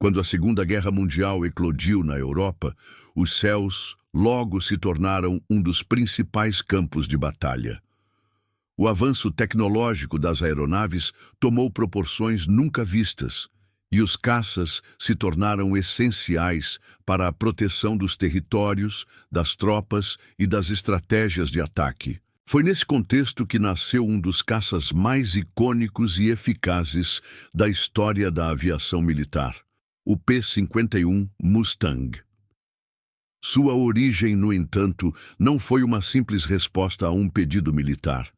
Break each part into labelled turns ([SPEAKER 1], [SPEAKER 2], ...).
[SPEAKER 1] Quando a Segunda Guerra Mundial eclodiu na Europa, os céus logo se tornaram um dos principais campos de batalha. O avanço tecnológico das aeronaves tomou proporções nunca vistas, e os caças se tornaram essenciais para a proteção dos territórios, das tropas e das estratégias de ataque. Foi nesse contexto que nasceu um dos caças mais icônicos e eficazes da história da aviação militar, o P-51 Mustang. Sua origem, no entanto, não foi uma simples resposta a um pedido militar,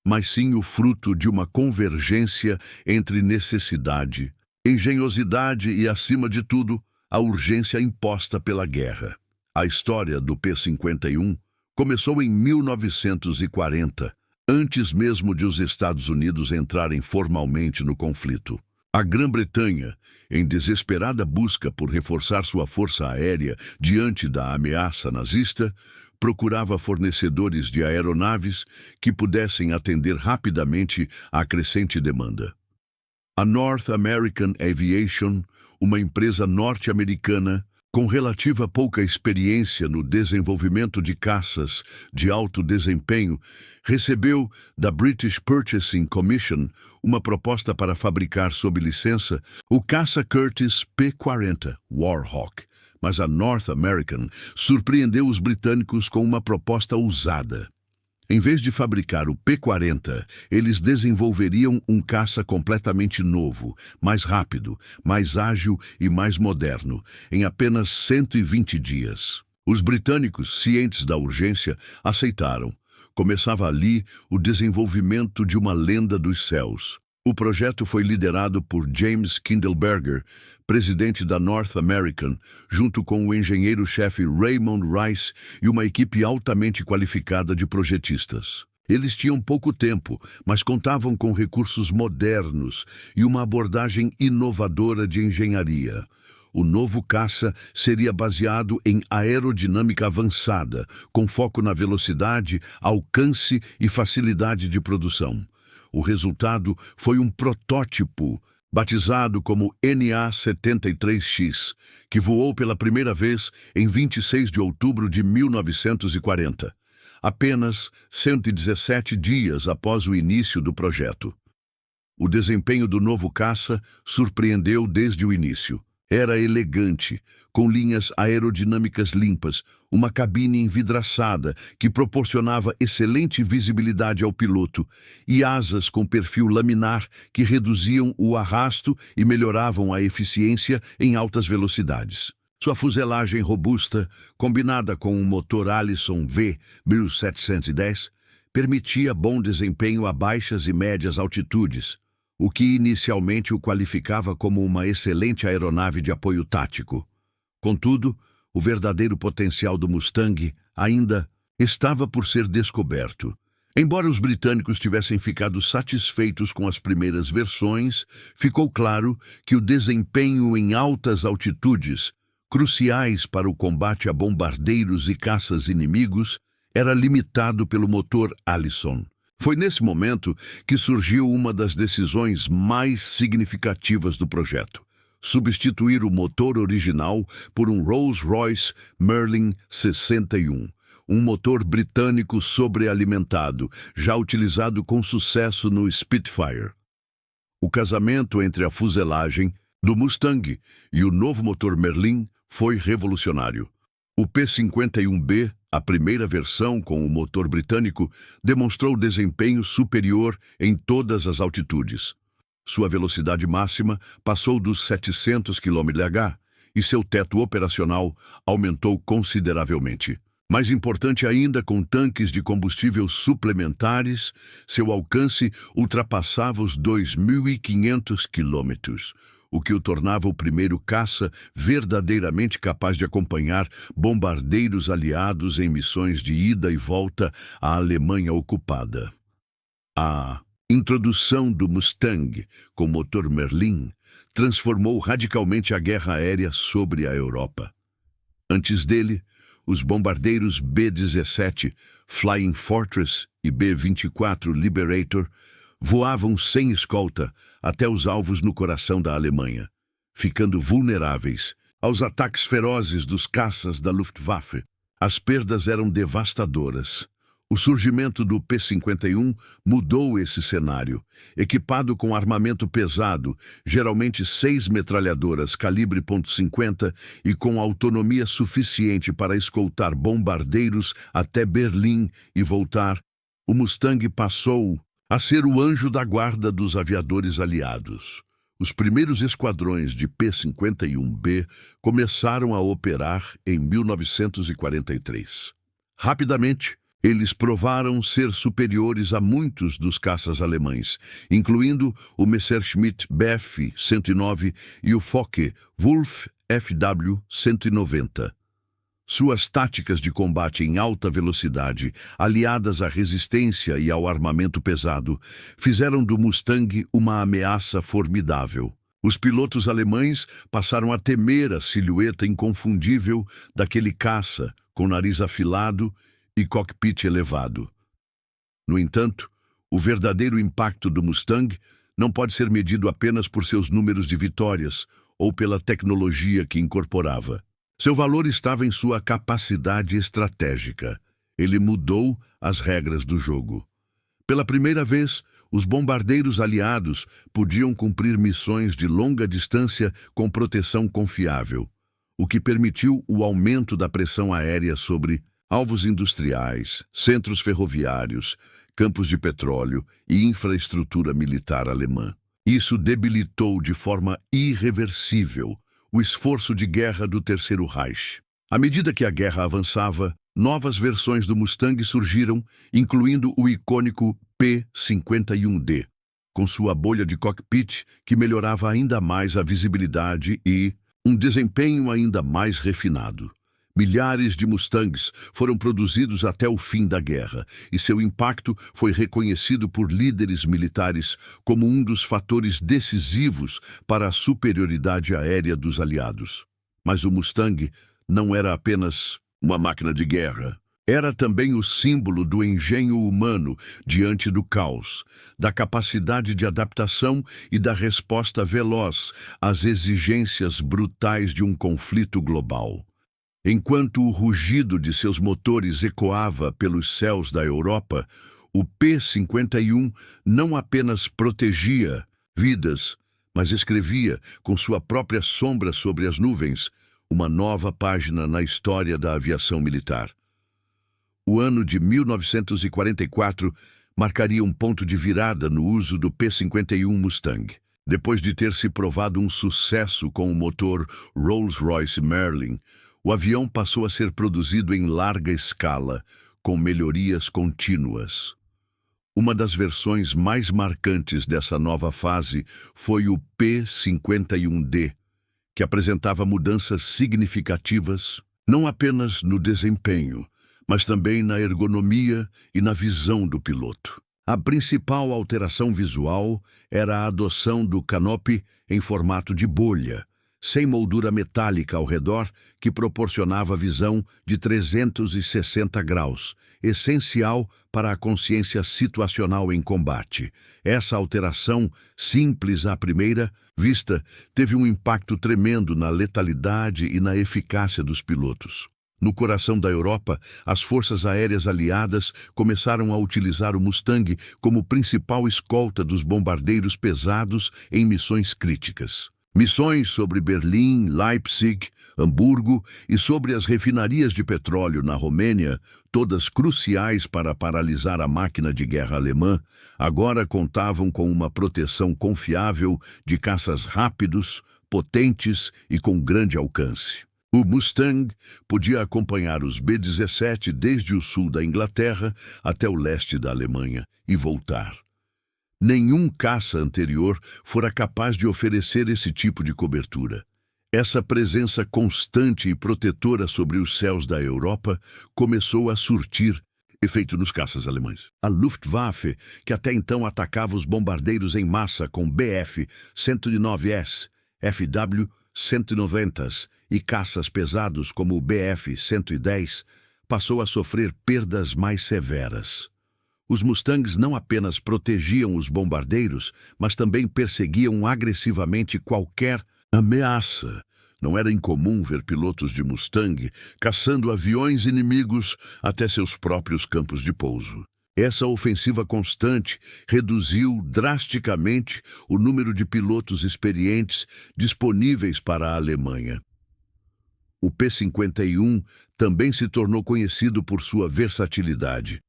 [SPEAKER 1] mas sim o fruto de uma convergência entre necessidade, engenhosidade e, acima de tudo, a urgência imposta pela guerra. A história do P-51 começou em 1940, antes mesmo de os Estados Unidos entrarem formalmente no conflito. A Grã-Bretanha, em desesperada busca por reforçar sua força aérea diante da ameaça nazista, procurava fornecedores de aeronaves que pudessem atender rapidamente à crescente demanda. A North American Aviation, uma empresa norte-americana, com relativa pouca experiência no desenvolvimento de caças de alto desempenho, recebeu da British Purchasing Commission uma proposta para fabricar sob licença o caça Curtiss P-40 Warhawk, mas a North American surpreendeu os britânicos com uma proposta ousada. Em vez de fabricar o P-40, eles desenvolveriam um caça completamente novo, mais rápido, mais ágil e mais moderno, em apenas 120 dias. Os britânicos, cientes da urgência, aceitaram. Começava ali o desenvolvimento de uma lenda dos céus. O projeto foi liderado por James Kindleberger, presidente da North American, junto com o engenheiro-chefe Raymond Rice e uma equipe altamente qualificada de projetistas. Eles tinham pouco tempo, mas contavam com recursos modernos e uma abordagem inovadora de engenharia. O novo caça seria baseado em aerodinâmica avançada, com foco na velocidade, alcance e facilidade de produção. O resultado foi um protótipo, batizado como NA-73X, que voou pela primeira vez em 26 de outubro de 1940, apenas 117 dias após o início do projeto. O desempenho do novo caça surpreendeu desde o início. Era elegante, com linhas aerodinâmicas limpas, uma cabine envidraçada que proporcionava excelente visibilidade ao piloto e asas com perfil laminar que reduziam o arrasto e melhoravam a eficiência em altas velocidades. Sua fuselagem robusta, combinada com um motor Allison V1710, permitia bom desempenho a baixas e médias altitudes, o que inicialmente o qualificava como uma excelente aeronave de apoio tático. Contudo, o verdadeiro potencial do Mustang ainda estava por ser descoberto. Embora os britânicos tivessem ficado satisfeitos com as primeiras versões, ficou claro que o desempenho em altas altitudes, cruciais para o combate a bombardeiros e caças inimigos, era limitado pelo motor Allison. Foi nesse momento que surgiu uma das decisões mais significativas do projeto: substituir o motor original por um Rolls-Royce Merlin 61, um motor britânico sobrealimentado, já utilizado com sucesso no Spitfire. O casamento entre a fuselagem do Mustang e o novo motor Merlin foi revolucionário. O P-51B, a primeira versão com o motor britânico, demonstrou desempenho superior em todas as altitudes. Sua velocidade máxima passou dos 700 km/h e seu teto operacional aumentou consideravelmente. Mais importante ainda, com tanques de combustível suplementares, seu alcance ultrapassava os 2.500 quilômetros, o que o tornava o primeiro caça verdadeiramente capaz de acompanhar bombardeiros aliados em missões de ida e volta à Alemanha ocupada. A introdução do Mustang com motor Merlin transformou radicalmente a guerra aérea sobre a Europa. Antes dele, os bombardeiros B-17 Flying Fortress e B-24 Liberator voavam sem escolta até os alvos no coração da Alemanha. ficando vulneráveis aos ataques ferozes dos caças da Luftwaffe. As perdas eram devastadoras. O surgimento do P-51 mudou esse cenário. Equipado com armamento pesado, geralmente 6 metralhadoras calibre .50 e com autonomia suficiente para escoltar bombardeiros até Berlim e voltar, o Mustang passou a ser o anjo da guarda dos aviadores aliados. Os primeiros esquadrões de P-51B começaram a operar em 1943. Rapidamente, eles provaram ser superiores a muitos dos caças alemães, incluindo o Messerschmitt Bf 109 e o Focke-Wulf Fw 190. Suas táticas de combate em alta velocidade, aliadas à resistência e ao armamento pesado, fizeram do Mustang uma ameaça formidável. Os pilotos alemães passaram a temer a silhueta inconfundível daquele caça com nariz afilado e cockpit elevado. No entanto, o verdadeiro impacto do Mustang não pode ser medido apenas por seus números de vitórias ou pela tecnologia que incorporava. Seu valor estava em sua capacidade estratégica. Ele mudou as regras do jogo. Pela primeira vez, os bombardeiros aliados podiam cumprir missões de longa distância com proteção confiável, o que permitiu o aumento da pressão aérea sobre alvos industriais, centros ferroviários, campos de petróleo e infraestrutura militar alemã. Isso debilitou de forma irreversível o esforço de guerra do Terceiro Reich. À medida que a guerra avançava, novas versões do Mustang surgiram, incluindo o icônico P-51D, com sua bolha de cockpit que melhorava ainda mais a visibilidade e um desempenho ainda mais refinado. Milhares de Mustangs foram produzidos até o fim da guerra, e seu impacto foi reconhecido por líderes militares como um dos fatores decisivos para a superioridade aérea dos aliados. Mas o Mustang não era apenas uma máquina de guerra. Era também o símbolo do engenho humano diante do caos, da capacidade de adaptação e da resposta veloz às exigências brutais de um conflito global. Enquanto o rugido de seus motores ecoava pelos céus da Europa, o P-51 não apenas protegia vidas, mas escrevia, com sua própria sombra sobre as nuvens, uma nova página na história da aviação militar. O ano de 1944 marcaria um ponto de virada no uso do P-51 Mustang. Depois de ter se provado um sucesso com o motor Rolls-Royce Merlin, o avião passou a ser produzido em larga escala, com melhorias contínuas. Uma das versões mais marcantes dessa nova fase foi o P-51D, que apresentava mudanças significativas, não apenas no desempenho, mas também na ergonomia e na visão do piloto. A principal alteração visual era a adoção do canopy em formato de bolha, sem moldura metálica ao redor, que proporcionava visão de 360 graus, essencial para a consciência situacional em combate. Essa alteração, simples à primeira vista, teve um impacto tremendo na letalidade e na eficácia dos pilotos. No coração da Europa, as forças aéreas aliadas começaram a utilizar o Mustang como principal escolta dos bombardeiros pesados em missões críticas. Missões sobre Berlim, Leipzig, Hamburgo e sobre as refinarias de petróleo na Romênia, todas cruciais para paralisar a máquina de guerra alemã, agora contavam com uma proteção confiável de caças rápidos, potentes e com grande alcance. O Mustang podia acompanhar os B-17 desde o sul da Inglaterra até o leste da Alemanha e voltar. Nenhum caça anterior fora capaz de oferecer esse tipo de cobertura. Essa presença constante e protetora sobre os céus da Europa começou a surtir efeito nos caças alemães. A Luftwaffe, que até então atacava os bombardeiros em massa com Bf-109S, Fw-190s e caças pesados como o Bf-110, passou a sofrer perdas mais severas. Os Mustangs não apenas protegiam os bombardeiros, mas também perseguiam agressivamente qualquer Ameaça. Não era incomum ver pilotos de Mustang caçando aviões inimigos até seus próprios campos de pouso. Essa ofensiva constante reduziu drasticamente o número de pilotos experientes disponíveis para a Alemanha. O P-51 também se tornou conhecido por sua versatilidade.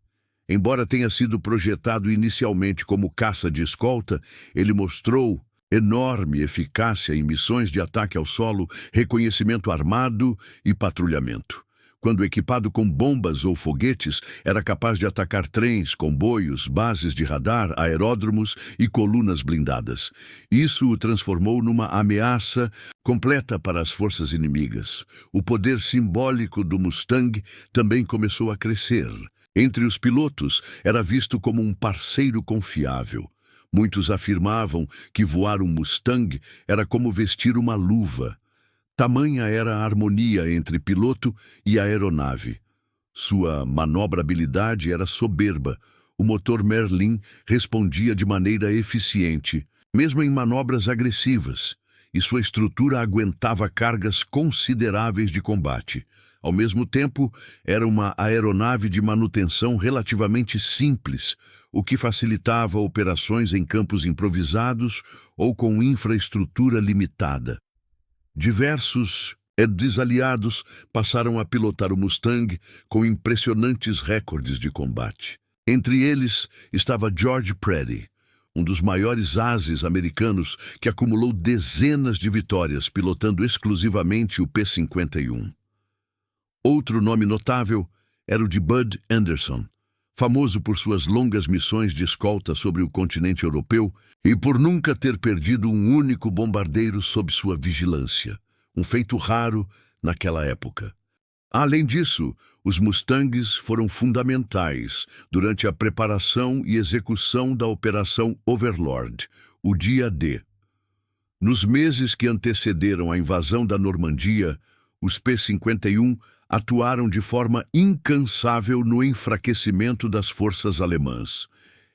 [SPEAKER 1] Embora tenha sido projetado inicialmente como caça de escolta, ele mostrou enorme eficácia em missões de ataque ao solo, reconhecimento armado e patrulhamento. Quando equipado com bombas ou foguetes, era capaz de atacar trens, comboios, bases de radar, aeródromos e colunas blindadas. Isso o transformou numa ameaça completa para as forças inimigas. O poder simbólico do Mustang também começou a crescer. Entre os pilotos, era visto como um parceiro confiável. Muitos afirmavam que voar um Mustang era como vestir uma luva. Tamanha era a harmonia entre piloto e aeronave. Sua manobrabilidade era soberba. O motor Merlin respondia de maneira eficiente, mesmo em manobras agressivas, e sua estrutura aguentava cargas consideráveis de combate. Ao mesmo tempo, era uma aeronave de manutenção relativamente simples, o que facilitava operações em campos improvisados ou com infraestrutura limitada. Diversos desaliados passaram a pilotar o Mustang com impressionantes recordes de combate. Entre eles estava George Preddy, um dos maiores ases americanos que acumulou dezenas de vitórias pilotando exclusivamente o P-51. Outro nome notável era o de Bud Anderson, famoso por suas longas missões de escolta sobre o continente europeu e por nunca ter perdido um único bombardeiro sob sua vigilância, um feito raro naquela época. Além disso, os Mustangs foram fundamentais durante a preparação e execução da Operação Overlord, o Dia D. Nos meses que antecederam a invasão da Normandia, os P-51 atuaram de forma incansável no enfraquecimento das forças alemãs.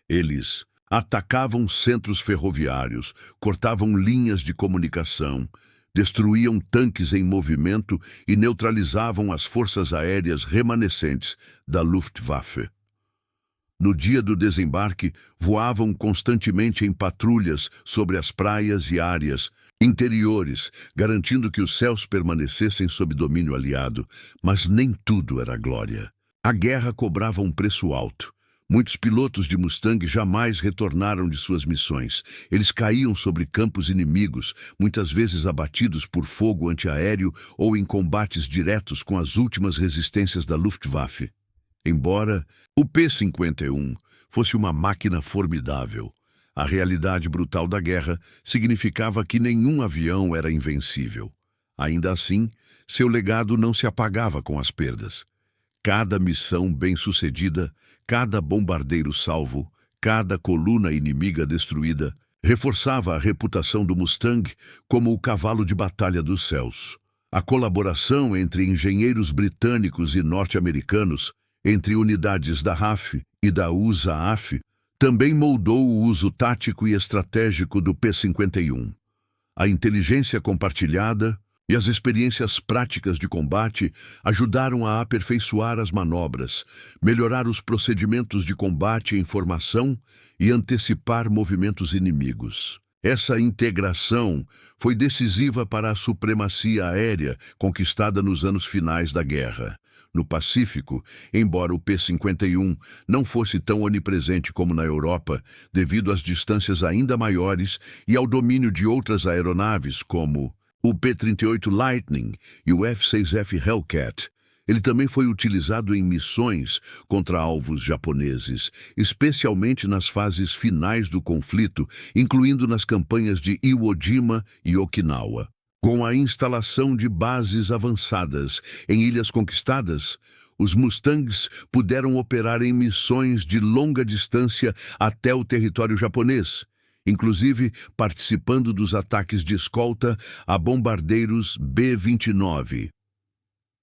[SPEAKER 1] Eles atacavam centros ferroviários, cortavam linhas de comunicação, destruíam tanques em movimento e neutralizavam as forças aéreas remanescentes da Luftwaffe. No dia do desembarque, voavam constantemente em patrulhas sobre as praias e áreas interiores, garantindo que os céus permanecessem sob domínio aliado, mas nem tudo era glória. A guerra cobrava um preço alto. Muitos pilotos de Mustang jamais retornaram de suas missões. Eles caíam sobre campos inimigos, muitas vezes abatidos por fogo antiaéreo ou em combates diretos com as últimas resistências da Luftwaffe. Embora o P-51 fosse uma máquina formidável, a realidade brutal da guerra significava que nenhum avião era invencível. Ainda assim, seu legado não se apagava com as perdas. Cada missão bem-sucedida, cada bombardeiro salvo, cada coluna inimiga destruída, reforçava a reputação do Mustang como o cavalo de batalha dos céus. A colaboração entre engenheiros britânicos e norte-americanos, entre unidades da RAF e da USAAF, também moldou o uso tático e estratégico do P-51. A inteligência compartilhada e as experiências práticas de combate ajudaram a aperfeiçoar as manobras, melhorar os procedimentos de combate em formação e antecipar movimentos inimigos. Essa integração foi decisiva para a supremacia aérea conquistada nos anos finais da guerra. No Pacífico, embora o P-51 não fosse tão onipresente como na Europa, devido às distâncias ainda maiores e ao domínio de outras aeronaves como o P-38 Lightning e o F-6F Hellcat, ele também foi utilizado em missões contra alvos japoneses, especialmente nas fases finais do conflito, incluindo nas campanhas de Iwo Jima e Okinawa. Com a instalação de bases avançadas em ilhas conquistadas, os Mustangs puderam operar em missões de longa distância até o território japonês, inclusive participando dos ataques de escolta a bombardeiros B-29.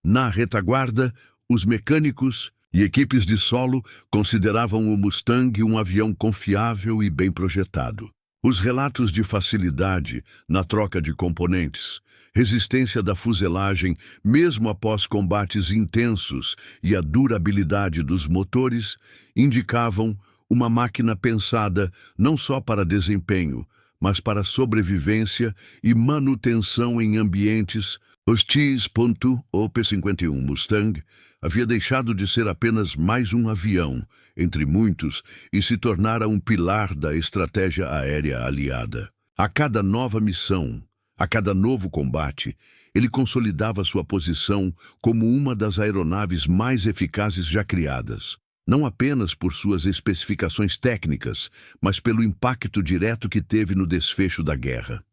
[SPEAKER 1] Na retaguarda, os mecânicos e equipes de solo consideravam o Mustang um avião confiável e bem projetado. Os relatos de facilidade na troca de componentes, resistência da fuselagem mesmo após combates intensos e a durabilidade dos motores indicavam uma máquina pensada não só para desempenho, mas para sobrevivência e manutenção em ambientes hostis. O P-51 Mustang havia deixado de ser apenas mais um avião, entre muitos, e se tornara um pilar da estratégia aérea aliada. A cada nova missão, a cada novo combate, ele consolidava sua posição como uma das aeronaves mais eficazes já criadas, não apenas por suas especificações técnicas, mas pelo impacto direto que teve no desfecho da guerra.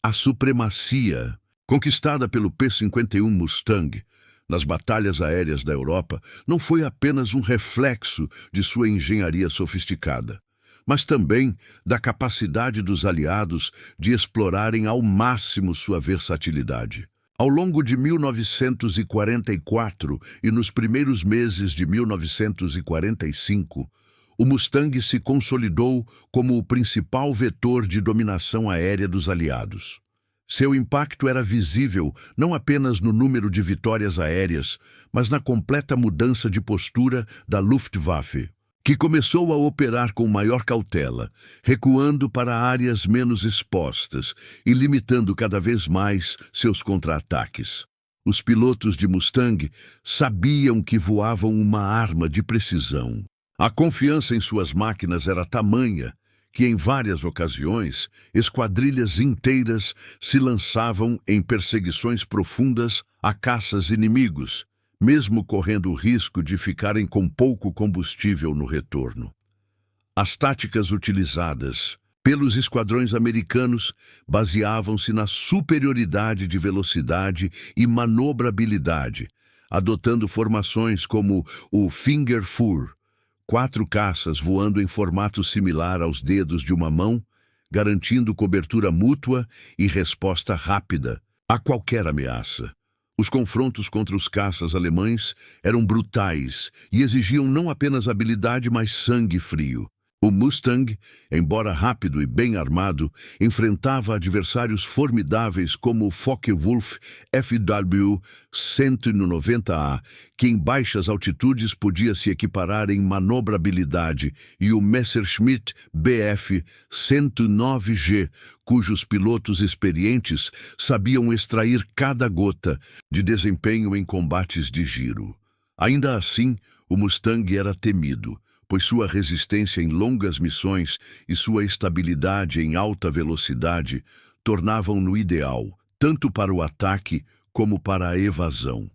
[SPEAKER 1] A supremacia conquistada pelo P-51 Mustang nas batalhas aéreas da Europa não foi apenas um reflexo de sua engenharia sofisticada, mas também da capacidade dos aliados de explorarem ao máximo sua versatilidade. Ao longo de 1944 e nos primeiros meses de 1945, o Mustang se consolidou como o principal vetor de dominação aérea dos aliados. Seu impacto era visível não apenas no número de vitórias aéreas, mas na completa mudança de postura da Luftwaffe, que começou a operar com maior cautela, recuando para áreas menos expostas e limitando cada vez mais seus contra-ataques. Os pilotos de Mustang sabiam que voavam uma arma de precisão. A confiança em suas máquinas era tamanha que, em várias ocasiões, esquadrilhas inteiras se lançavam em perseguições profundas a caças inimigos, mesmo correndo o risco de ficarem com pouco combustível no retorno. As táticas utilizadas pelos esquadrões americanos baseavam-se na superioridade de velocidade e manobrabilidade, adotando formações como o Finger Four, 4 caças voando em formato similar aos dedos de uma mão, garantindo cobertura mútua e resposta rápida a qualquer ameaça. Os confrontos contra os caças alemães eram brutais e exigiam não apenas habilidade, mas sangue frio. O Mustang, embora rápido e bem armado, enfrentava adversários formidáveis como o Focke-Wulf FW-190A, que em baixas altitudes podia se equiparar em manobrabilidade, e o Messerschmitt Bf-109G, cujos pilotos experientes sabiam extrair cada gota de desempenho em combates de giro. Ainda assim, o Mustang era temido, pois sua resistência em longas missões e sua estabilidade em alta velocidade tornavam-no ideal, tanto para o ataque como para a evasão.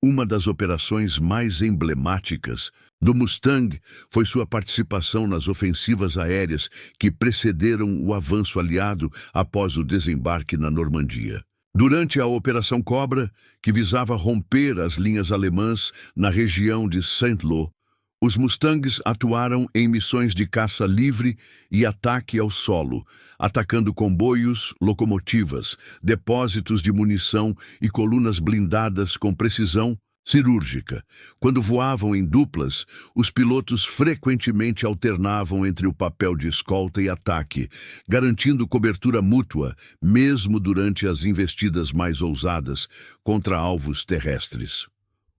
[SPEAKER 1] Uma das operações mais emblemáticas do Mustang foi sua participação nas ofensivas aéreas que precederam o avanço aliado após o desembarque na Normandia. Durante a Operação Cobra, que visava romper as linhas alemãs na região de Saint-Lô, os Mustangs atuaram em missões de caça livre e ataque ao solo, atacando comboios, locomotivas, depósitos de munição e colunas blindadas com precisão cirúrgica. Quando voavam em duplas, os pilotos frequentemente alternavam entre o papel de escolta e ataque, garantindo cobertura mútua, mesmo durante as investidas mais ousadas contra alvos terrestres.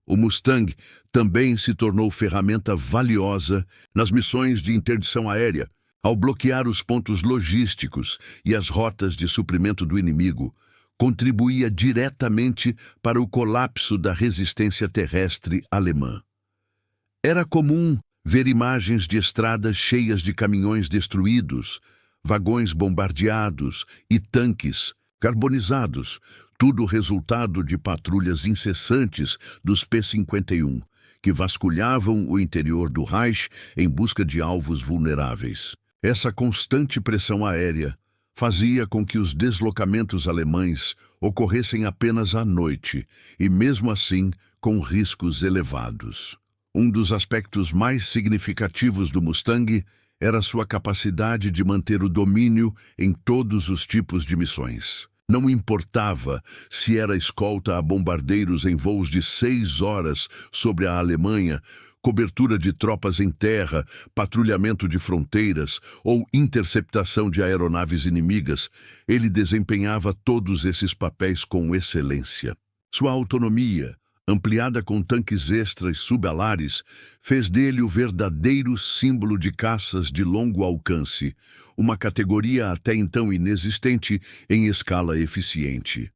[SPEAKER 1] O Mustang também se tornou ferramenta valiosa nas missões de interdição aérea, ao bloquear os pontos logísticos e as rotas de suprimento do inimigo, contribuía diretamente para o colapso da resistência terrestre alemã. Era comum ver imagens de estradas cheias de caminhões destruídos, vagões bombardeados e tanques carbonizados, tudo resultado de patrulhas incessantes dos P-51, que vasculhavam o interior do Reich em busca de alvos vulneráveis. Essa constante pressão aérea fazia com que os deslocamentos alemães ocorressem apenas à noite e, mesmo assim, com riscos elevados. Um dos aspectos mais significativos do Mustang era sua capacidade de manter o domínio em todos os tipos de missões. Não importava se era escolta a bombardeiros em voos de 6 horas sobre a Alemanha, cobertura de tropas em terra, patrulhamento de fronteiras ou interceptação de aeronaves inimigas, ele desempenhava todos esses papéis com excelência. Sua autonomia, ampliada com tanques extras subalares, fez dele o verdadeiro símbolo de caças de longo alcance, uma categoria até então inexistente em escala eficiente.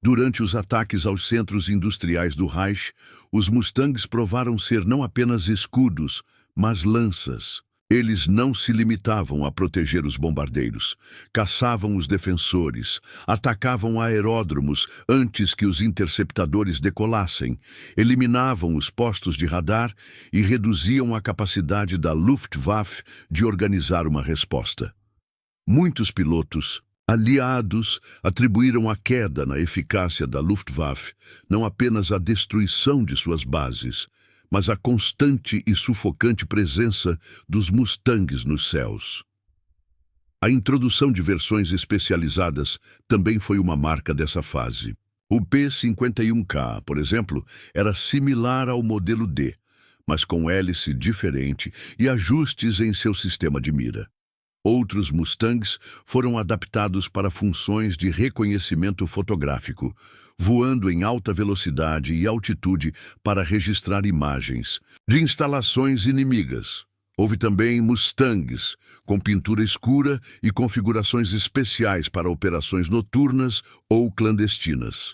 [SPEAKER 1] Durante os ataques aos centros industriais do Reich, os Mustangs provaram ser não apenas escudos, mas lanças. Eles não se limitavam a proteger os bombardeiros, caçavam os defensores, atacavam aeródromos antes que os interceptadores decolassem, eliminavam os postos de radar e reduziam a capacidade da Luftwaffe de organizar uma resposta. Muitos pilotos, aliados, atribuíram a queda na eficácia da Luftwaffe não apenas à destruição de suas bases, mas a constante e sufocante presença dos Mustangs nos céus. A introdução de versões especializadas também foi uma marca dessa fase. O P-51K, por exemplo, era similar ao modelo D, mas com hélice diferente e ajustes em seu sistema de mira. Outros Mustangs foram adaptados para funções de reconhecimento fotográfico, voando em alta velocidade e altitude para registrar imagens de instalações inimigas. Houve também Mustangs, com pintura escura e configurações especiais para operações noturnas ou clandestinas.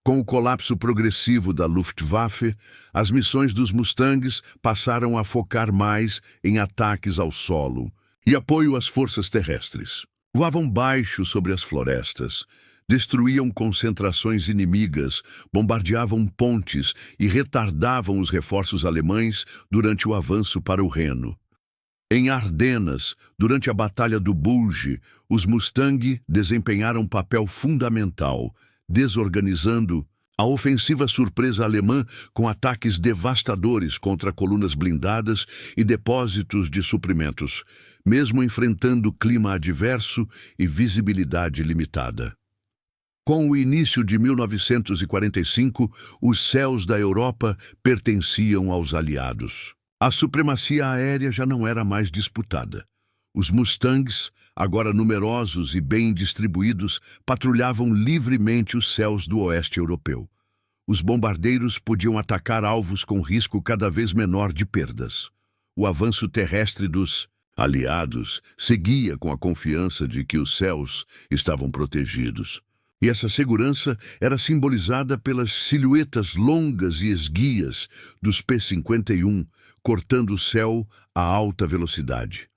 [SPEAKER 1] Com o colapso progressivo da Luftwaffe, as missões dos Mustangs passaram a focar mais em ataques ao solo e apoio às forças terrestres. Voavam baixo sobre as florestas, destruíam concentrações inimigas, bombardeavam pontes e retardavam os reforços alemães durante o avanço para o Reno. Em Ardenas, durante a Batalha do Bulge, os Mustang desempenharam um papel fundamental, desorganizando a ofensiva surpresa alemã com ataques devastadores contra colunas blindadas e depósitos de suprimentos, mesmo enfrentando clima adverso e visibilidade limitada. Com o início de 1945, os céus da Europa pertenciam aos aliados. A supremacia aérea já não era mais disputada. Os Mustangs, agora numerosos e bem distribuídos, patrulhavam livremente os céus do oeste europeu. Os bombardeiros podiam atacar alvos com risco cada vez menor de perdas. O avanço terrestre dos aliados seguia com a confiança de que os céus estavam protegidos. E essa segurança era simbolizada pelas silhuetas longas e esguias dos P-51, cortando o céu a alta velocidade.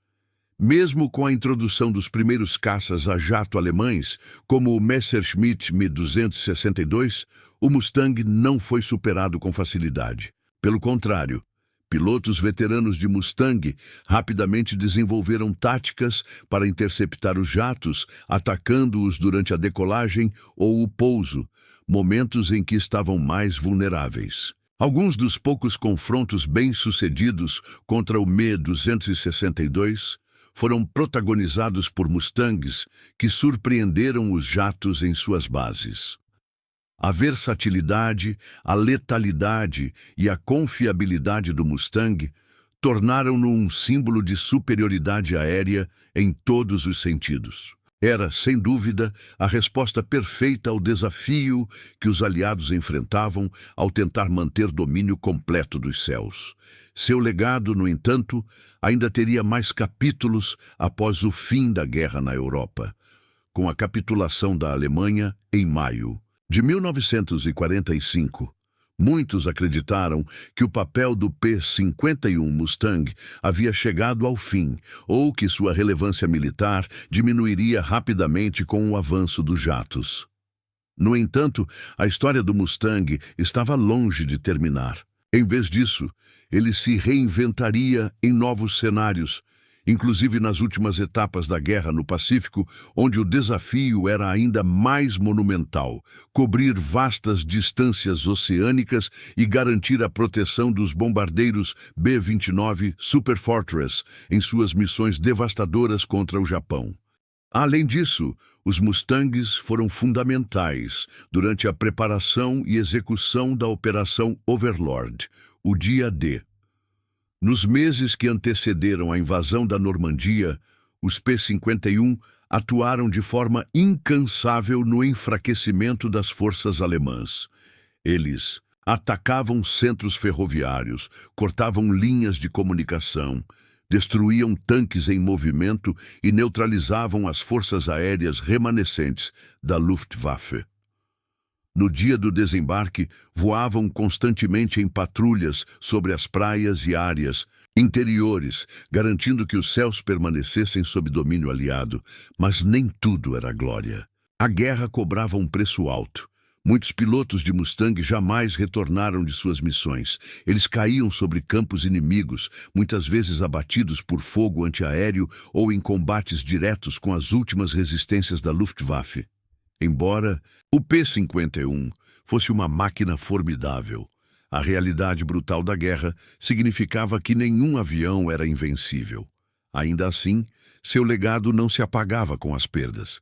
[SPEAKER 1] Mesmo com a introdução dos primeiros caças a jato alemães, como o Messerschmitt Me-262, o Mustang não foi superado com facilidade. Pelo contrário, pilotos veteranos de Mustang rapidamente desenvolveram táticas para interceptar os jatos, atacando-os durante a decolagem ou o pouso, momentos em que estavam mais vulneráveis. Alguns dos poucos confrontos bem-sucedidos contra o Me-262 foram protagonizados por Mustangs que surpreenderam os jatos em suas bases. A versatilidade, a letalidade e a confiabilidade do Mustang tornaram-no um símbolo de superioridade aérea em todos os sentidos. Era, sem dúvida, a resposta perfeita ao desafio que os aliados enfrentavam ao tentar manter domínio completo dos céus. Seu legado, no entanto, ainda teria mais capítulos após o fim da guerra na Europa, com a capitulação da Alemanha em maio de 1945. Muitos acreditaram que o papel do P-51 Mustang havia chegado ao fim, ou que sua relevância militar diminuiria rapidamente com o avanço dos jatos. No entanto, a história do Mustang estava longe de terminar. Em vez disso, ele se reinventaria em novos cenários, inclusive nas últimas etapas da guerra no Pacífico, onde o desafio era ainda mais monumental: cobrir vastas distâncias oceânicas e garantir a proteção dos bombardeiros B-29 Superfortress em suas missões devastadoras contra o Japão. Além disso, Os Mustangs foram fundamentais durante a preparação e execução da Operação Overlord, o Dia D. Nos meses que antecederam a invasão da Normandia, os P-51 atuaram de forma incansável no enfraquecimento das forças alemãs. Eles atacavam centros ferroviários, cortavam linhas de comunicação, destruíam tanques em movimento e neutralizavam as forças aéreas remanescentes da Luftwaffe. No dia do desembarque, voavam constantemente em patrulhas sobre as praias e áreas interiores, garantindo que os céus permanecessem sob domínio aliado. Mas nem tudo era glória. A guerra cobrava um preço alto. Muitos pilotos de Mustang jamais retornaram de suas missões. Eles caíam sobre campos inimigos, muitas vezes abatidos por fogo antiaéreo ou em combates diretos com as últimas resistências da Luftwaffe. Embora o P-51 fosse uma máquina formidável, a realidade brutal da guerra significava que nenhum avião era invencível. Ainda assim, seu legado não se apagava com as perdas.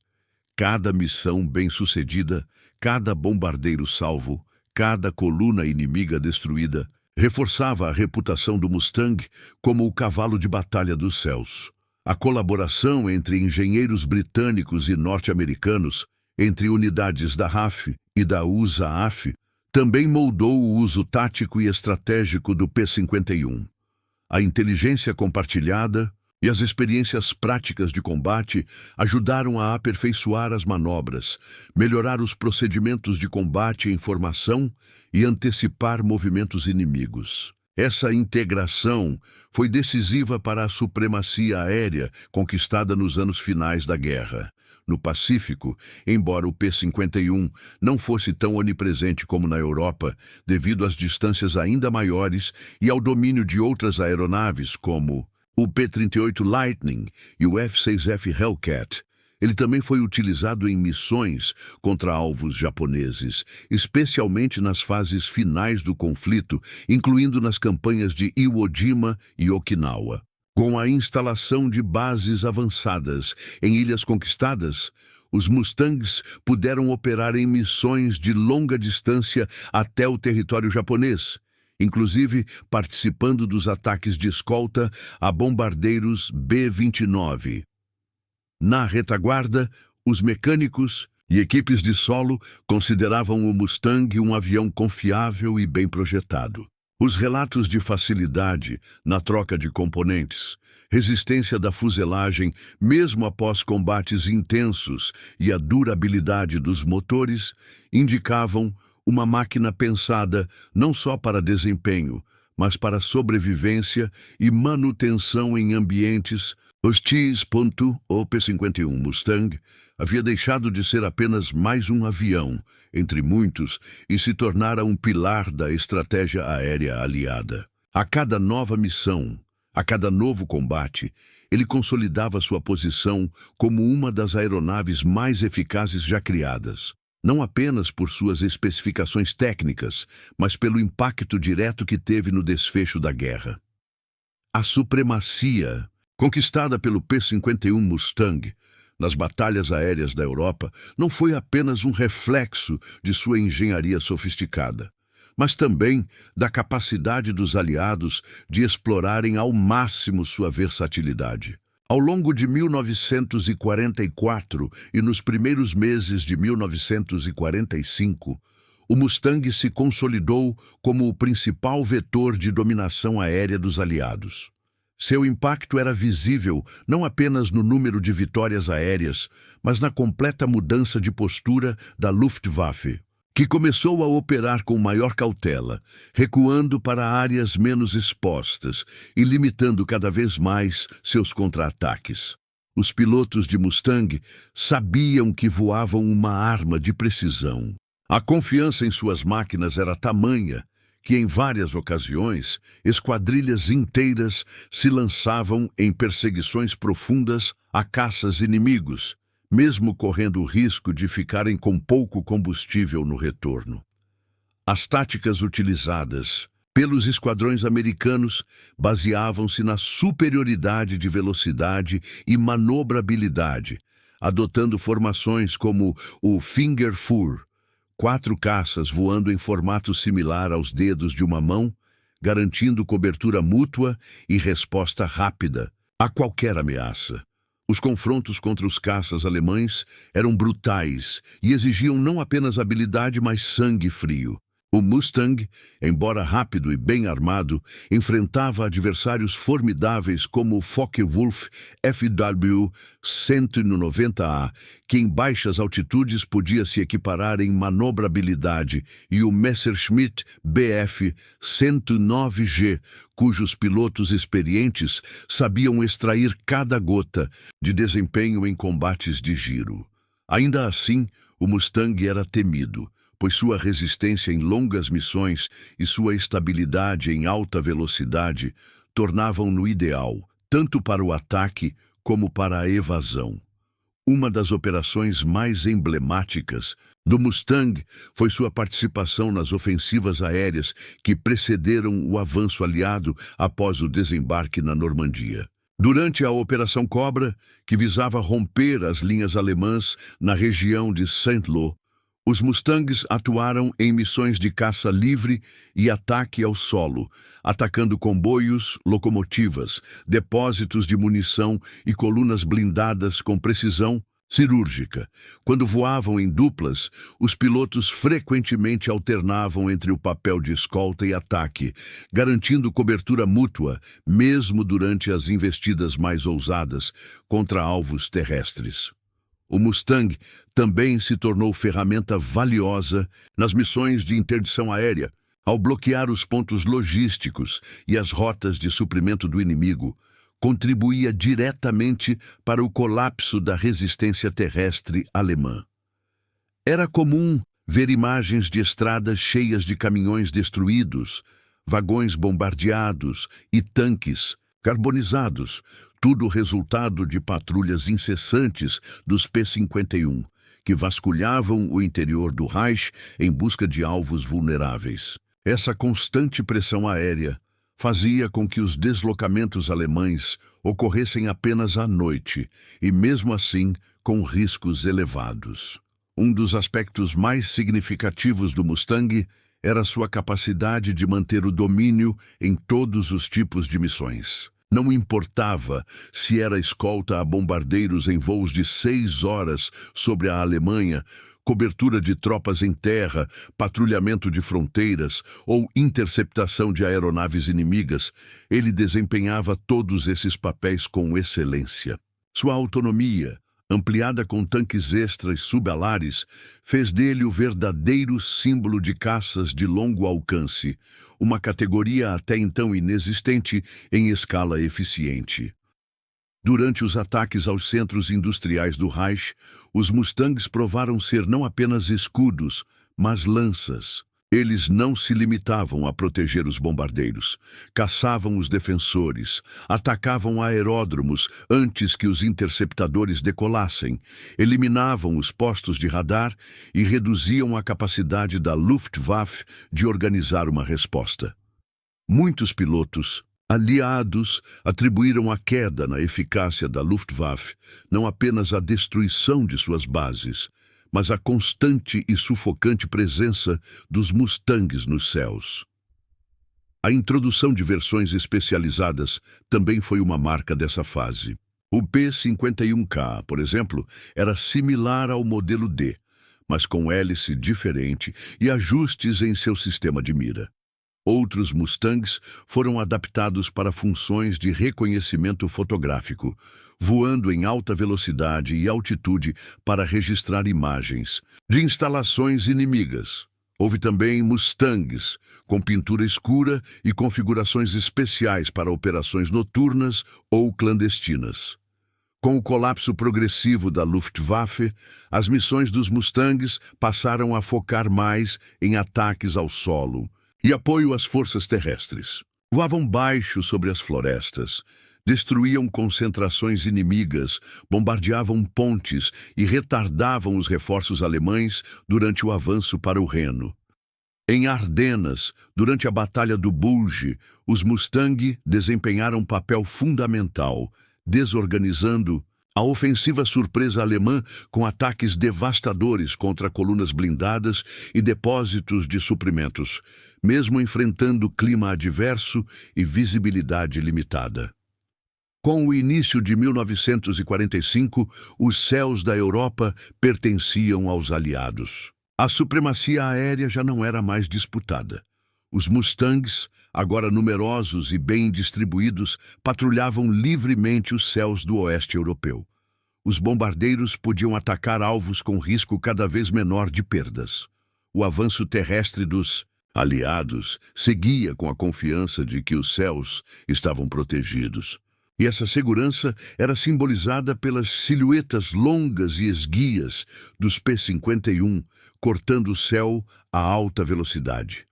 [SPEAKER 1] Cada missão bem-sucedida, cada bombardeiro salvo, cada coluna inimiga destruída, reforçava a reputação do Mustang como o cavalo de batalha dos céus. A colaboração entre engenheiros britânicos e norte-americanos, entre unidades da RAF e da USAF, também moldou o uso tático e estratégico do P-51. A inteligência compartilhada e as experiências práticas de combate ajudaram a aperfeiçoar as manobras, melhorar os procedimentos de combate em formação e antecipar movimentos inimigos. Essa integração foi decisiva para a supremacia aérea conquistada nos anos finais da guerra. No Pacífico, embora o P-51 não fosse tão onipresente como na Europa, devido às distâncias ainda maiores e ao domínio de outras aeronaves como o P-38 Lightning e o F-6F Hellcat, ele também foi utilizado em missões contra alvos japoneses, especialmente nas fases finais do conflito, incluindo nas campanhas de Iwo Jima e Okinawa. Com a instalação de bases avançadas em ilhas conquistadas, os Mustangs puderam operar em missões de longa distância até o território japonês, inclusive participando dos ataques de escolta a bombardeiros B-29. Na retaguarda, os mecânicos e equipes de solo consideravam o Mustang um avião confiável e bem projetado. Os relatos de facilidade na troca de componentes, resistência da fuselagem mesmo após combates intensos e a durabilidade dos motores indicavam uma máquina pensada não só para desempenho, mas para sobrevivência e manutenção em ambientes hostis. O P-51 Mustang havia deixado de ser apenas mais um avião, entre muitos, e se tornara um pilar da estratégia aérea aliada. A cada nova missão, a cada novo combate, ele consolidava sua posição como uma das aeronaves mais eficazes já criadas, não apenas por suas especificações técnicas, mas pelo impacto direto que teve no desfecho da guerra. A supremacia conquistada pelo P-51 Mustang nas batalhas aéreas da Europa não foi apenas um reflexo de sua engenharia sofisticada, mas também da capacidade dos aliados de explorarem ao máximo sua versatilidade. Ao longo de 1944 e nos primeiros meses de 1945, o Mustang se consolidou como o principal vetor de dominação aérea dos aliados. Seu impacto era visível não apenas no número de vitórias aéreas, mas na completa mudança de postura da Luftwaffe, que começou a operar com maior cautela, recuando para áreas menos expostas e limitando cada vez mais seus contra-ataques. Os pilotos de Mustang sabiam que voavam uma arma de precisão. A confiança em suas máquinas era tamanha que, em várias ocasiões, esquadrilhas inteiras se lançavam em perseguições profundas a caças inimigos, mesmo correndo o risco de ficarem com pouco combustível no retorno. As táticas utilizadas pelos esquadrões americanos baseavam-se na superioridade de velocidade e manobrabilidade, adotando formações como o Fingerfour, 4 caças voando em formato similar aos dedos de uma mão, garantindo cobertura mútua e resposta rápida a qualquer ameaça. Os confrontos contra os caças alemães eram brutais e exigiam não apenas habilidade, mas sangue frio. O Mustang, embora rápido e bem armado, enfrentava adversários formidáveis como o Focke-Wulf FW-190A, que em baixas altitudes podia se equiparar em manobrabilidade, e o Messerschmitt Bf-109G, cujos pilotos experientes sabiam extrair cada gota de desempenho em combates de giro. Ainda assim, o Mustang era temido, pois sua resistência em longas missões e sua estabilidade em alta velocidade tornavam-no ideal, tanto para o ataque como para a evasão. Uma das operações mais emblemáticas do Mustang foi sua participação nas ofensivas aéreas que precederam o avanço aliado após o desembarque na Normandia. Durante a Operação Cobra, que visava romper as linhas alemãs na região de Saint-Lô, os Mustangs atuaram em missões de caça livre e ataque ao solo, atacando comboios, locomotivas, depósitos de munição e colunas blindadas com precisão cirúrgica. Quando voavam em duplas, os pilotos frequentemente alternavam entre o papel de escolta e ataque, garantindo cobertura mútua, mesmo durante as investidas mais ousadas contra alvos terrestres. O Mustang também se tornou ferramenta valiosa nas missões de interdição aérea, ao bloquear os pontos logísticos e as rotas de suprimento do inimigo, contribuía diretamente para o colapso da resistência terrestre alemã. Era comum ver imagens de estradas cheias de caminhões destruídos, vagões bombardeados e tanques carbonizados, tudo resultado de patrulhas incessantes dos P-51, que vasculhavam o interior do Reich em busca de alvos vulneráveis. Essa constante pressão aérea fazia com que os deslocamentos alemães ocorressem apenas à noite, e mesmo assim com riscos elevados. Um dos aspectos mais significativos do Mustang era sua capacidade de manter o domínio em todos os tipos de missões. Não importava se era escolta a bombardeiros em voos de 6 horas sobre a Alemanha, cobertura de tropas em terra, patrulhamento de fronteiras ou interceptação de aeronaves inimigas, ele desempenhava todos esses papéis com excelência. Sua autonomia, ampliada com tanques extras subalares, fez dele o verdadeiro símbolo de caças de longo alcance, uma categoria até então inexistente em escala eficiente. Durante os ataques aos centros industriais do Reich, os Mustangs provaram ser não apenas escudos, mas lanças. Eles não se limitavam a proteger os bombardeiros, caçavam os defensores, atacavam aeródromos antes que os interceptadores decolassem, eliminavam os postos de radar e reduziam a capacidade da Luftwaffe de organizar uma resposta. Muitos pilotos aliados atribuíram a queda na eficácia da Luftwaffe não apenas à destruição de suas bases, mas a constante e sufocante presença dos Mustangs nos céus. A introdução de versões especializadas também foi uma marca dessa fase. O P-51K, por exemplo, era similar ao modelo D, mas com hélice diferente e ajustes em seu sistema de mira. Outros Mustangs foram adaptados para funções de reconhecimento fotográfico, voando em alta velocidade e altitude para registrar imagens de instalações inimigas. Houve também Mustangs, com pintura escura e configurações especiais para operações noturnas ou clandestinas. Com o colapso progressivo da Luftwaffe, as missões dos Mustangs passaram a focar mais em ataques ao solo e apoio às forças terrestres. Voavam baixo sobre as florestas, destruíam concentrações inimigas, bombardeavam pontes e retardavam os reforços alemães durante o avanço para o Reno. Em Ardenas, durante a Batalha do Bulge, os Mustang desempenharam papel fundamental, desorganizando A ofensiva surpresa alemã, com ataques devastadores contra colunas blindadas e depósitos de suprimentos, mesmo enfrentando clima adverso e visibilidade limitada. Com o início de 1945, os céus da Europa pertenciam aos aliados. A supremacia aérea já não era mais disputada. Os Mustangs, agora numerosos e bem distribuídos, patrulhavam livremente os céus do oeste europeu. Os bombardeiros podiam atacar alvos com risco cada vez menor de perdas. O avanço terrestre dos aliados seguia com a confiança de que os céus estavam protegidos. E essa segurança era simbolizada pelas silhuetas longas e esguias dos P-51 cortando o céu a alta velocidade.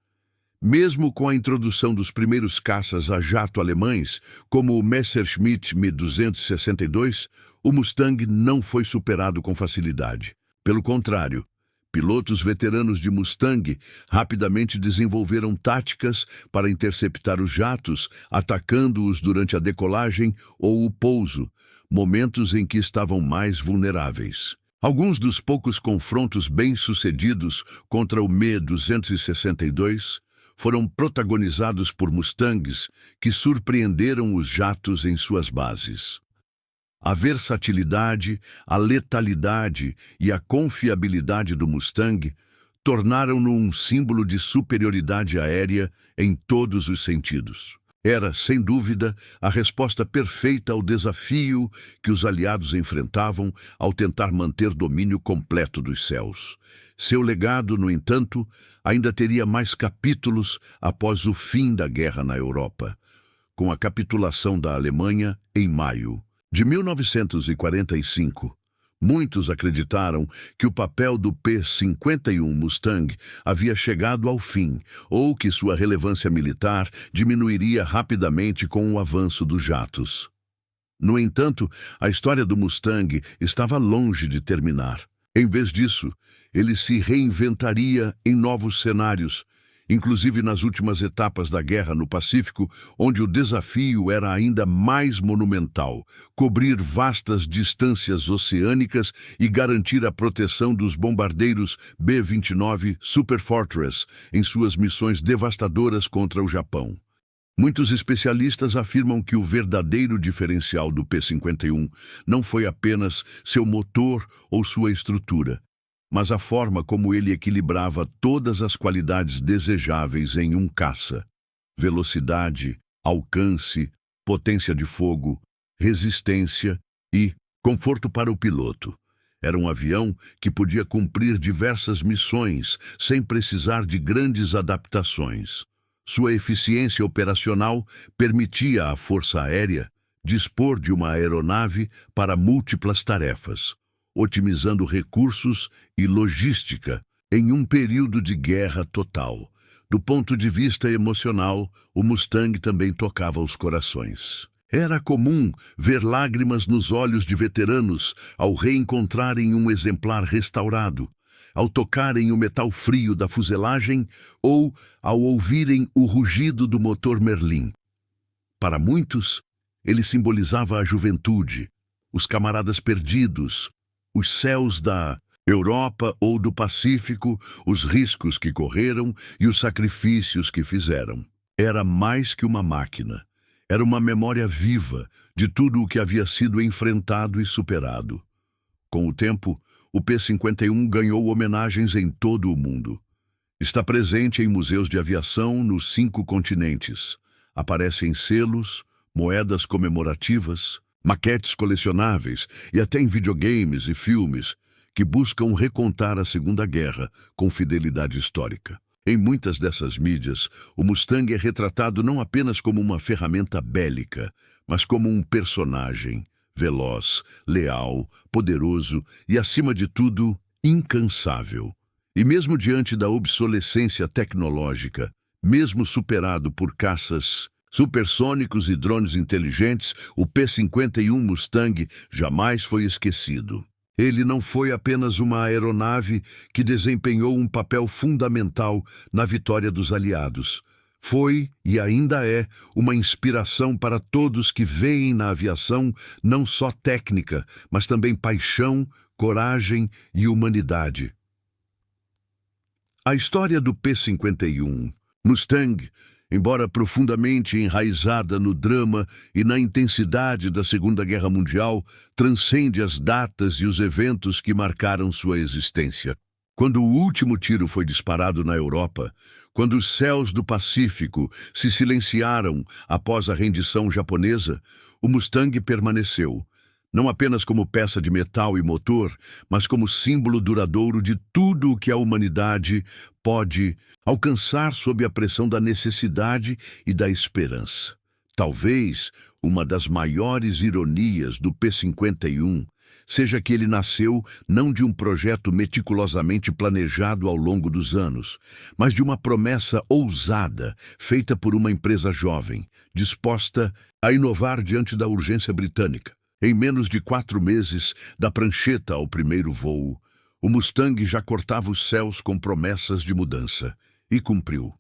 [SPEAKER 1] Mesmo com a introdução dos primeiros caças a jato alemães, como o Messerschmitt Me-262, o Mustang não foi superado com facilidade. Pelo contrário, pilotos veteranos de Mustang rapidamente desenvolveram táticas para interceptar os jatos, atacando-os durante a decolagem ou o pouso, momentos em que estavam mais vulneráveis. Alguns dos poucos confrontos bem-sucedidos contra o Me-262 foram protagonizados por Mustangs que surpreenderam os jatos em suas bases. A versatilidade, a letalidade e a confiabilidade do Mustang tornaram-no um símbolo de superioridade aérea em todos os sentidos. Era, sem dúvida, a resposta perfeita ao desafio que os aliados enfrentavam ao tentar manter domínio completo dos céus. Seu legado, no entanto, ainda teria mais capítulos após o fim da guerra na Europa, com a capitulação da Alemanha em maio de 1945. Muitos acreditaram que o papel do P-51 Mustang havia chegado ao fim, ou que sua relevância militar diminuiria rapidamente com o avanço dos jatos. No entanto, a história do Mustang estava longe de terminar. Em vez disso, ele se reinventaria em novos cenários, inclusive nas últimas etapas da guerra no Pacífico, onde o desafio era ainda mais monumental: cobrir vastas distâncias oceânicas e garantir a proteção dos bombardeiros B-29 Superfortress em suas missões devastadoras contra o Japão. Muitos especialistas afirmam que o verdadeiro diferencial do P-51 não foi apenas seu motor ou sua estrutura, mas a forma como ele equilibrava todas as qualidades desejáveis em um caça: velocidade, alcance, potência de fogo, resistência e conforto para o piloto. Era um avião que podia cumprir diversas missões sem precisar de grandes adaptações. Sua eficiência operacional permitia à Força Aérea dispor de uma aeronave para múltiplas tarefas, otimizando recursos e logística em um período de guerra total. Do ponto de vista emocional, o Mustang também tocava os corações. Era comum ver lágrimas nos olhos de veteranos ao reencontrarem um exemplar restaurado, ao tocarem o metal frio da fuselagem ou ao ouvirem o rugido do motor Merlin. Para muitos, ele simbolizava a juventude, os camaradas perdidos, os céus da Europa ou do Pacífico, os riscos que correram e os sacrifícios que fizeram. Era mais que uma máquina. Era uma memória viva de tudo o que havia sido enfrentado e superado. Com o tempo, o P-51 ganhou homenagens em todo o mundo. Está presente em museus de aviação nos 5 continentes. Aparece em selos, moedas comemorativas, maquetes colecionáveis e até em videogames e filmes que buscam recontar a Segunda Guerra com fidelidade histórica. Em muitas dessas mídias, o Mustang é retratado não apenas como uma ferramenta bélica, mas como um personagem veloz, leal, poderoso e, acima de tudo, incansável. E mesmo diante da obsolescência tecnológica, mesmo superado por caças supersônicos e drones inteligentes, o P-51 Mustang jamais foi esquecido. Ele não foi apenas uma aeronave que desempenhou um papel fundamental na vitória dos aliados. Foi e ainda é uma inspiração para todos que veem na aviação não só técnica, mas também paixão, coragem e humanidade. A história do P-51 Mustang, embora profundamente enraizada no drama e na intensidade da Segunda Guerra Mundial, transcende as datas e os eventos que marcaram sua existência. Quando o último tiro foi disparado na Europa, quando os céus do Pacífico se silenciaram após a rendição japonesa, o Mustang permaneceu, não apenas como peça de metal e motor, mas como símbolo duradouro de tudo o que a humanidade pode alcançar sob a pressão da necessidade e da esperança. Talvez uma das maiores ironias do P-51 seja que ele nasceu não de um projeto meticulosamente planejado ao longo dos anos, mas de uma promessa ousada feita por uma empresa jovem, disposta a inovar diante da urgência britânica. Em menos de 4 meses, da prancheta ao primeiro voo, o Mustang já cortava os céus com promessas de mudança, e cumpriu.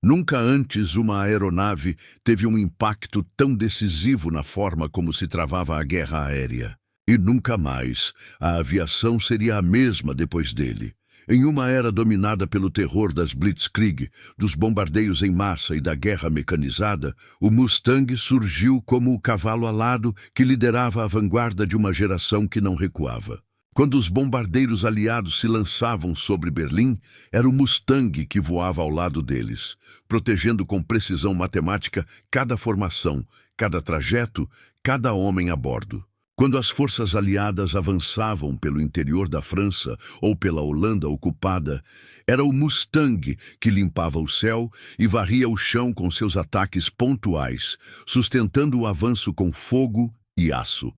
[SPEAKER 1] Nunca antes uma aeronave teve um impacto tão decisivo na forma como se travava a guerra aérea. E nunca mais a aviação seria a mesma depois dele. Em uma era dominada pelo terror das Blitzkrieg, dos bombardeios em massa e da guerra mecanizada, o Mustang surgiu como o cavalo alado que liderava a vanguarda de uma geração que não recuava. Quando os bombardeiros aliados se lançavam sobre Berlim, era o Mustang que voava ao lado deles, protegendo com precisão matemática cada formação, cada trajeto, cada homem a bordo. Quando as forças aliadas avançavam pelo interior da França ou pela Holanda ocupada, era o Mustang que limpava o céu e varria o chão com seus ataques pontuais, sustentando o avanço com fogo e aço.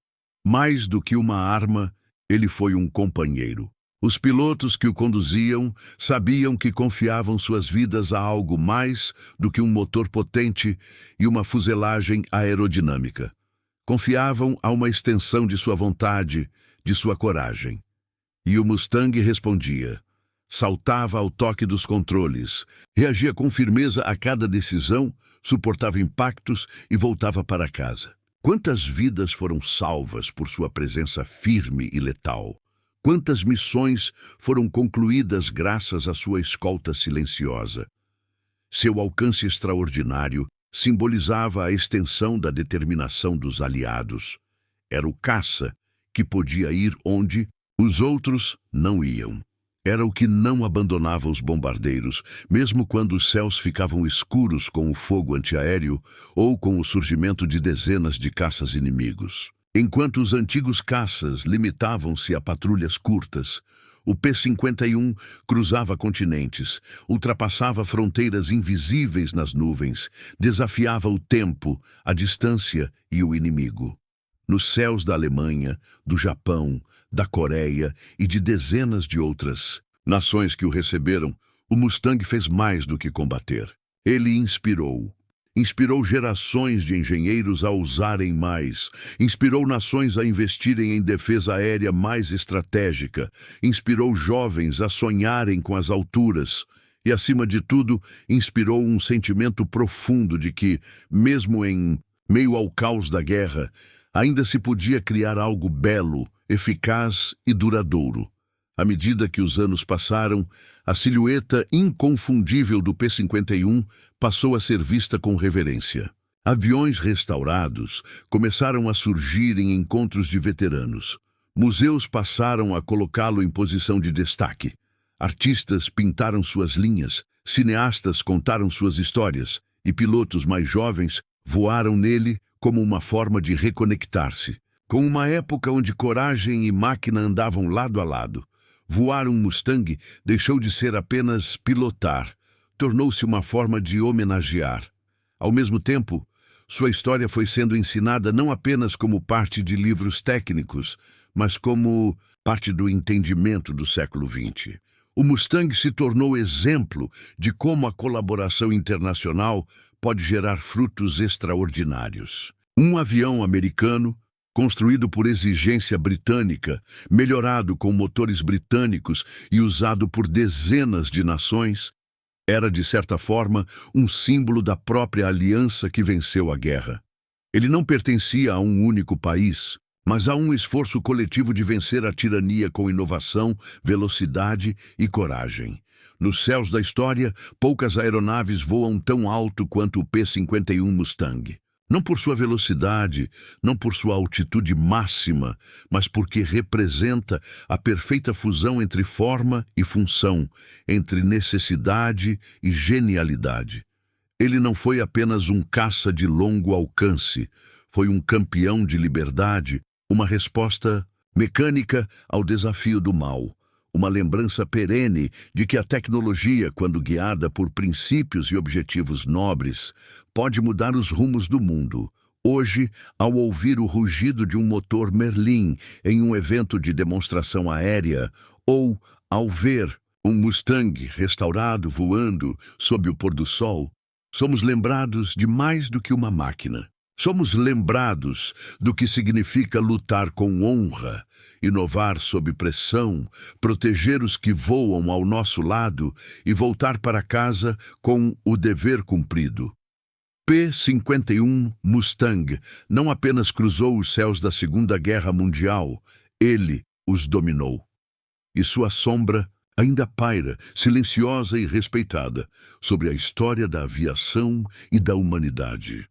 [SPEAKER 1] Mais do que uma arma, ele foi um companheiro. Os pilotos que o conduziam sabiam que confiavam suas vidas a algo mais do que um motor potente e uma fuselagem aerodinâmica. Confiavam a uma extensão de sua vontade, de sua coragem. E o Mustang respondia. Saltava ao toque dos controles, reagia com firmeza a cada decisão, suportava impactos e voltava para casa. Quantas vidas foram salvas por sua presença firme e letal? Quantas missões foram concluídas graças à sua escolta silenciosa? Seu alcance extraordinário simbolizava a extensão da determinação dos aliados. Era o caça que podia ir onde os outros não iam. Era o que não abandonava os bombardeiros, mesmo quando os céus ficavam escuros com o fogo antiaéreo ou com o surgimento de dezenas de caças inimigos. Enquanto os antigos caças limitavam-se a patrulhas curtas, o P-51 cruzava continentes, ultrapassava fronteiras invisíveis nas nuvens, desafiava o tempo, a distância e o inimigo. Nos céus da Alemanha, do Japão, da Coreia e de dezenas de outras nações que o receberam, o Mustang fez mais do que combater. Ele inspirou. Inspirou gerações de engenheiros a ousarem mais, inspirou nações a investirem em defesa aérea mais estratégica, inspirou jovens a sonharem com as alturas e, acima de tudo, inspirou um sentimento profundo de que, mesmo em meio ao caos da guerra, ainda se podia criar algo belo, eficaz e duradouro. À medida que os anos passaram, a silhueta inconfundível do P-51 passou a ser vista com reverência. Aviões restaurados começaram a surgir em encontros de veteranos. Museus passaram a colocá-lo em posição de destaque. Artistas pintaram suas linhas, cineastas contaram suas histórias, e pilotos mais jovens voaram nele como uma forma de reconectar-se. Com uma época onde coragem e máquina andavam lado a lado, voar um Mustang deixou de ser apenas pilotar, tornou-se uma forma de homenagear. Ao mesmo tempo, sua história foi sendo ensinada não apenas como parte de livros técnicos, mas como parte do entendimento do século XX. O Mustang se tornou exemplo de como a colaboração internacional pode gerar frutos extraordinários. Um avião americano, construído por exigência britânica, melhorado com motores britânicos e usado por dezenas de nações, Era, de certa forma, um símbolo da própria aliança que venceu a guerra. Ele não pertencia a um único país, mas a um esforço coletivo de vencer a tirania com inovação, velocidade e coragem. Nos céus da história, poucas aeronaves voam tão alto quanto o P-51 Mustang. Não por sua velocidade, não por sua altitude máxima, mas porque representa a perfeita fusão entre forma e função, entre necessidade e genialidade. Ele não foi apenas um caça de longo alcance, foi um campeão de liberdade, uma resposta mecânica ao desafio do mal, uma lembrança perene de que a tecnologia, quando guiada por princípios e objetivos nobres, pode mudar os rumos do mundo. Hoje, ao ouvir o rugido de um motor Merlin em um evento de demonstração aérea, ou ao ver um Mustang restaurado voando sob o pôr do sol, somos lembrados de mais do que uma máquina. Somos lembrados do que significa lutar com honra, inovar sob pressão, proteger os que voam ao nosso lado e voltar para casa com o dever cumprido. P-51 Mustang não apenas cruzou os céus da Segunda Guerra Mundial, ele os dominou. E sua sombra ainda paira, silenciosa e respeitada, sobre a história da aviação e da humanidade.